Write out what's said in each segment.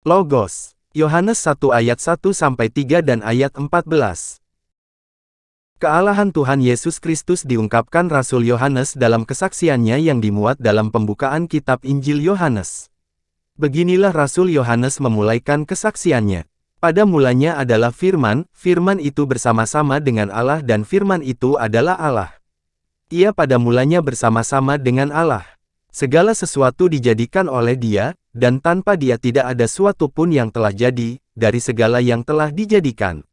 Logos. Yohanes 1 ayat 1-3 dan ayat 14. Kealahan Tuhan Yesus Kristus diungkapkan Rasul Yohanes dalam kesaksiannya yang dimuat dalam pembukaan kitab Injil Yohanes. Beginilah Rasul Yohanes memulaikan kesaksiannya. Pada mulanya adalah Firman, Firman itu bersama-sama dengan Allah dan Firman itu adalah Allah. Ia pada mulanya bersama-sama dengan Allah. Segala sesuatu dijadikan oleh Dia, dan tanpa Dia tidak ada suatu pun yang telah jadi, dari segala yang telah dijadikan.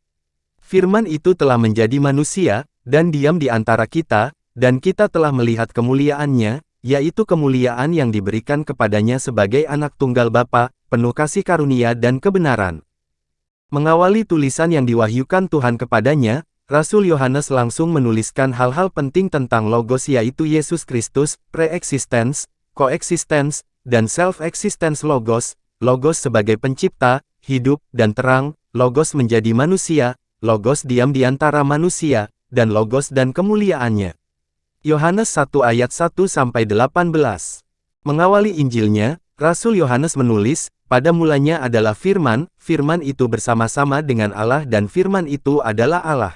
Firman itu telah menjadi manusia, dan diam di antara kita, dan kita telah melihat kemuliaannya, yaitu kemuliaan yang diberikan kepadanya sebagai anak tunggal Bapa, penuh kasih karunia dan kebenaran. Mengawali tulisan yang diwahyukan Tuhan kepadanya, Rasul Yohanes langsung menuliskan hal-hal penting tentang Logos yaitu Yesus Kristus, pre-existence, coexistence, dan self-existence Logos, Logos sebagai pencipta, hidup, dan terang, Logos menjadi manusia, Logos diam di antara manusia, dan Logos dan kemuliaannya. Yohanes 1 ayat 1-18. Mengawali Injilnya, Rasul Yohanes menulis, pada mulanya adalah Firman, Firman itu bersama-sama dengan Allah dan Firman itu adalah Allah.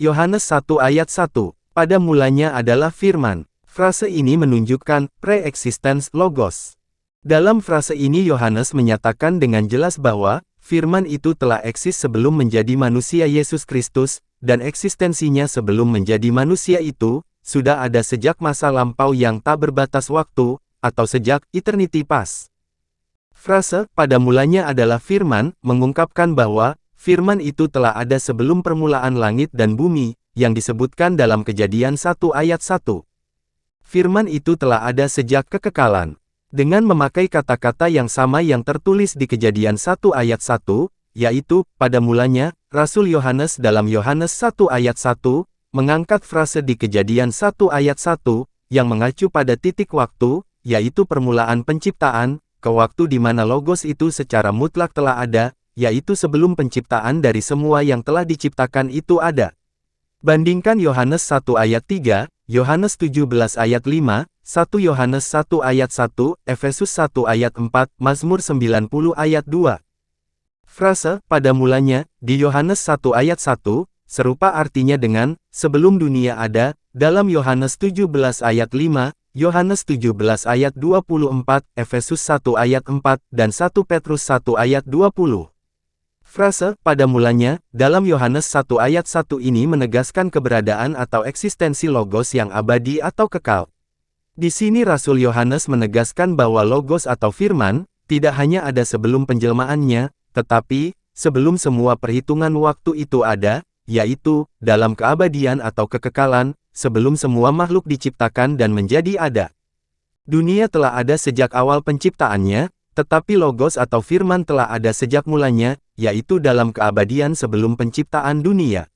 Yohanes 1 ayat 1, pada mulanya adalah Firman. Frase ini menunjukkan pre-existence Logos. Dalam frase ini Yohanes menyatakan dengan jelas bahwa Firman itu telah eksis sebelum menjadi manusia Yesus Kristus, dan eksistensinya sebelum menjadi manusia itu sudah ada sejak masa lampau yang tak berbatas waktu, atau sejak eternity past. Frase pada mulanya adalah Firman mengungkapkan bahwa Firman itu telah ada sebelum permulaan langit dan bumi, yang disebutkan dalam Kejadian 1 ayat 1. Firman itu telah ada sejak kekekalan. Dengan memakai kata-kata yang sama yang tertulis di Kejadian 1 ayat 1, yaitu, pada mulanya, Rasul Yohanes dalam Yohanes 1 ayat 1, mengangkat frase di Kejadian 1 ayat 1, yang mengacu pada titik waktu, yaitu permulaan penciptaan, ke waktu di mana Logos itu secara mutlak telah ada, yaitu sebelum penciptaan dari semua yang telah diciptakan itu ada. Bandingkan Yohanes 1 ayat 3, Yohanes 17 ayat 5, 1 Yohanes 1 ayat 1, Efesus 1 ayat 4, Mazmur 90 ayat 2. Frase, pada mulanya, di Yohanes 1 ayat 1, serupa artinya dengan, sebelum dunia ada, dalam Yohanes 17 ayat 5, Yohanes 17 ayat 24, Efesus 1 ayat 4, dan 1 Petrus 1 ayat 20. Frase, pada mulanya, dalam Yohanes 1 ayat 1 ini menegaskan keberadaan atau eksistensi Logos yang abadi atau kekal. Di sini Rasul Yohanes menegaskan bahwa Logos atau Firman, tidak hanya ada sebelum penjelmaannya, tetapi, sebelum semua perhitungan waktu itu ada, yaitu, dalam keabadian atau kekekalan, sebelum semua makhluk diciptakan dan menjadi ada. Dunia telah ada sejak awal penciptaannya, tetapi Logos atau Firman telah ada sejak mulanya, yaitu dalam keabadian sebelum penciptaan dunia.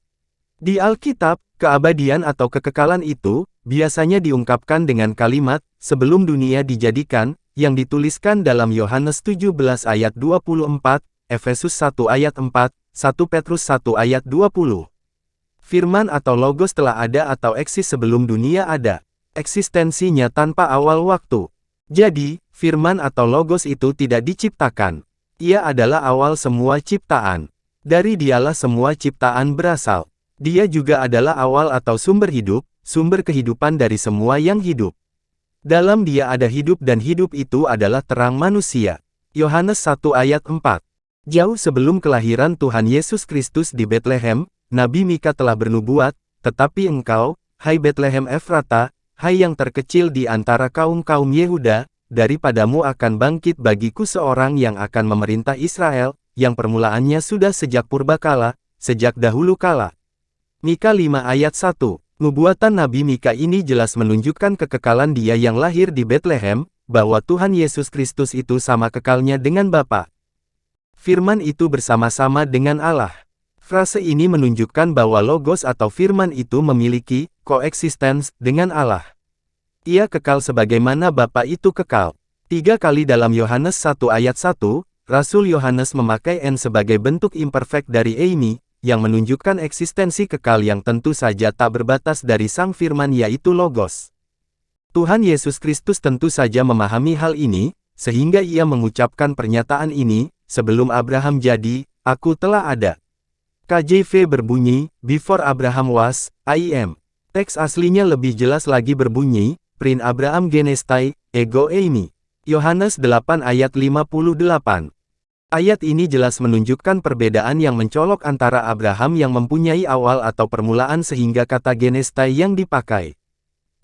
Di Alkitab, keabadian atau kekekalan itu, biasanya diungkapkan dengan kalimat, sebelum dunia dijadikan, yang dituliskan dalam Yohanes 17 ayat 24, Efesus 1 ayat 4, 1 Petrus 1 ayat 20. Firman atau Logos telah ada atau eksis sebelum dunia ada. Eksistensinya tanpa awal waktu. Jadi, Firman atau Logos itu tidak diciptakan. Ia adalah awal semua ciptaan. Dari Dialah semua ciptaan berasal. Dia juga adalah awal atau sumber hidup, sumber kehidupan dari semua yang hidup. Dalam Dia ada hidup dan hidup itu adalah terang manusia. Yohanes 1 ayat 4. Jauh sebelum kelahiran Tuhan Yesus Kristus di Betlehem, Nabi Mika telah bernubuat, tetapi engkau, hai Betlehem Efrata, hai yang terkecil di antara kaum-kaum Yehuda, daripadamu akan bangkit bagiku seorang yang akan memerintah Israel, yang permulaannya sudah sejak purbakala, sejak dahulu kala. Mika 5 ayat 1. Nubuatan Nabi Mika ini jelas menunjukkan kekekalan Dia yang lahir di Betlehem, bahwa Tuhan Yesus Kristus itu sama kekalnya dengan Bapa. Firman itu bersama-sama dengan Allah. Frase ini menunjukkan bahwa Logos atau Firman itu memiliki coexistence dengan Allah. Ia kekal sebagaimana Bapa itu kekal. 3 kali dalam Yohanes 1 ayat 1, Rasul Yohanes memakai N sebagai bentuk imperfect dari eimi, yang menunjukkan eksistensi kekal yang tentu saja tak berbatas dari Sang Firman yaitu Logos. Tuhan Yesus Kristus tentu saja memahami hal ini, sehingga Ia mengucapkan pernyataan ini, sebelum Abraham jadi, aku telah ada. KJV berbunyi, Before Abraham was, I am. Teks aslinya lebih jelas lagi berbunyi, Prin Abraham genestai, ego eimi. Yohanes 8 ayat 58. Ayat ini jelas menunjukkan perbedaan yang mencolok antara Abraham yang mempunyai awal atau permulaan sehingga kata genestai yang dipakai.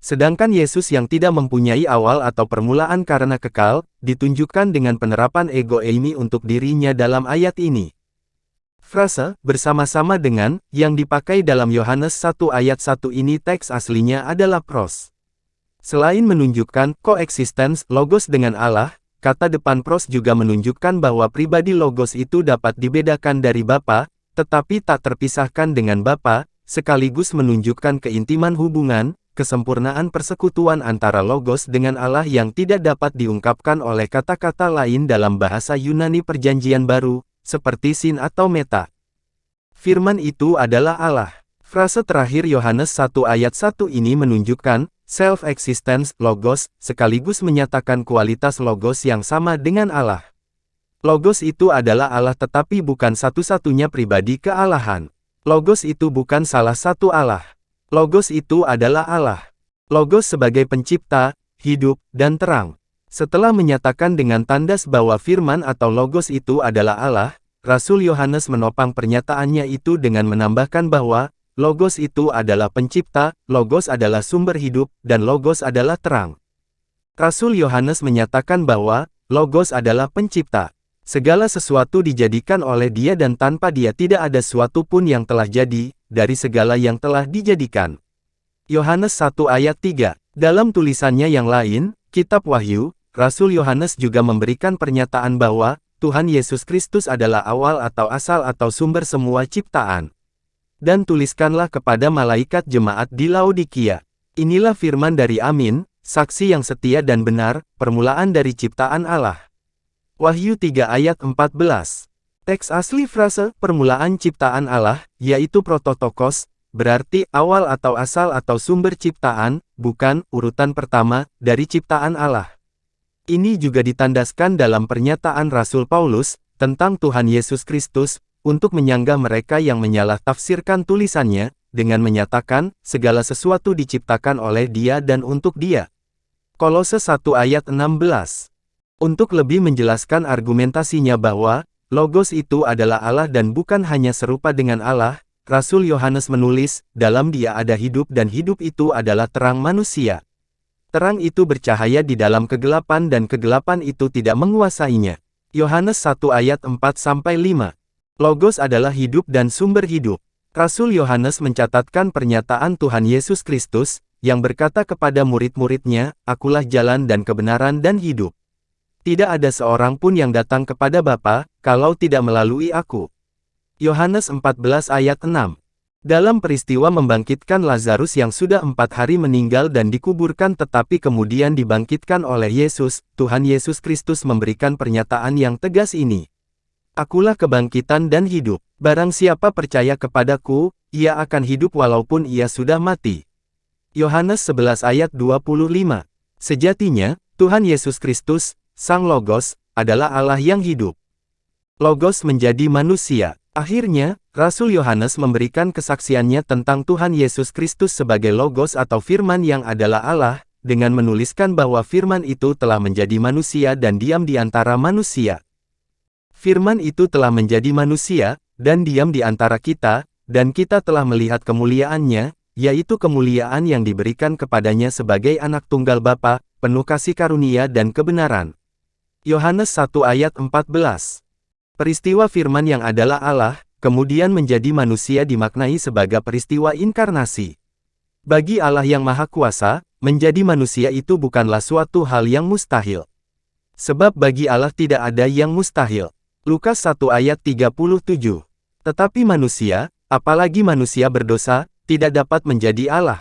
Sedangkan Yesus yang tidak mempunyai awal atau permulaan karena kekal, ditunjukkan dengan penerapan ego eimi untuk dirinya dalam ayat ini. Frase, bersama-sama dengan, yang dipakai dalam Yohanes 1 ayat 1 ini teks aslinya adalah pros. Selain menunjukkan koeksistens Logos dengan Allah, kata depan pros juga menunjukkan bahwa pribadi Logos itu dapat dibedakan dari Bapa, tetapi tak terpisahkan dengan Bapa, sekaligus menunjukkan keintiman hubungan, kesempurnaan persekutuan antara Logos dengan Allah yang tidak dapat diungkapkan oleh kata-kata lain dalam bahasa Yunani Perjanjian Baru, seperti sin atau meta. Firman itu adalah Allah. Frase terakhir Yohanes 1 ayat 1 ini menunjukkan self-existence Logos, sekaligus menyatakan kualitas Logos yang sama dengan Allah. Logos itu adalah Allah tetapi bukan satu-satunya pribadi kealahan. Logos itu bukan salah satu Allah. Logos itu adalah Allah. Logos sebagai pencipta, hidup, dan terang. Setelah menyatakan dengan tandas bahwa firman atau Logos itu adalah Allah, Rasul Yohanes menopang pernyataannya itu dengan menambahkan bahwa Logos itu adalah pencipta, Logos adalah sumber hidup, dan Logos adalah terang. Rasul Yohanes menyatakan bahwa Logos adalah pencipta. Segala sesuatu dijadikan oleh Dia dan tanpa Dia tidak ada sesuatu pun yang telah jadi, dari segala yang telah dijadikan. Yohanes 1 ayat 3. Dalam tulisannya yang lain, Kitab Wahyu, Rasul Yohanes juga memberikan pernyataan bahwa Tuhan Yesus Kristus adalah awal atau asal atau sumber semua ciptaan. Dan tuliskanlah kepada malaikat jemaat di Laodikia. Inilah firman dari Amin, saksi yang setia dan benar, permulaan dari ciptaan Allah. Wahyu 3 ayat 14. Teks asli frase, permulaan ciptaan Allah, yaitu prototokos, berarti awal atau asal atau sumber ciptaan, bukan urutan pertama, dari ciptaan Allah. Ini juga ditandaskan dalam pernyataan Rasul Paulus, tentang Tuhan Yesus Kristus, untuk menyanggah mereka yang menyalah tafsirkan tulisannya, dengan menyatakan, segala sesuatu diciptakan oleh Dia dan untuk Dia. Kolose 1 ayat 16. Untuk lebih menjelaskan argumentasinya bahwa, Logos itu adalah Allah dan bukan hanya serupa dengan Allah, Rasul Yohanes menulis, dalam Dia ada hidup dan hidup itu adalah terang manusia. Terang itu bercahaya di dalam kegelapan dan kegelapan itu tidak menguasainya. Yohanes 1 ayat 4-5. Logos adalah hidup dan sumber hidup. Rasul Yohanes mencatatkan pernyataan Tuhan Yesus Kristus, yang berkata kepada murid-muridnya, Akulah jalan dan kebenaran dan hidup. Tidak ada seorang pun yang datang kepada Bapa, kalau tidak melalui aku. Yohanes 14 ayat 6. Dalam peristiwa membangkitkan Lazarus yang sudah 4 hari meninggal dan dikuburkan tetapi kemudian dibangkitkan oleh Yesus, Tuhan Yesus Kristus memberikan pernyataan yang tegas ini. Akulah kebangkitan dan hidup. Barang siapa percaya kepadaku, ia akan hidup walaupun ia sudah mati. Yohanes 11 ayat 25. Sejatinya, Tuhan Yesus Kristus, Sang Logos, adalah Allah yang hidup. Logos menjadi manusia. Akhirnya, Rasul Yohanes memberikan kesaksiannya tentang Tuhan Yesus Kristus sebagai Logos atau Firman yang adalah Allah, dengan menuliskan bahwa Firman itu telah menjadi manusia dan diam di antara manusia. Firman itu telah menjadi manusia, dan diam di antara kita, dan kita telah melihat kemuliaannya, yaitu kemuliaan yang diberikan kepadanya sebagai anak tunggal Bapa, penuh kasih karunia dan kebenaran. Yohanes 1 ayat 14. Peristiwa firman yang adalah Allah, kemudian menjadi manusia dimaknai sebagai peristiwa inkarnasi. Bagi Allah yang Maha Kuasa, menjadi manusia itu bukanlah suatu hal yang mustahil. Sebab bagi Allah tidak ada yang mustahil. Lukas 1 ayat 37. Tetapi manusia, apalagi manusia berdosa, tidak dapat menjadi Allah.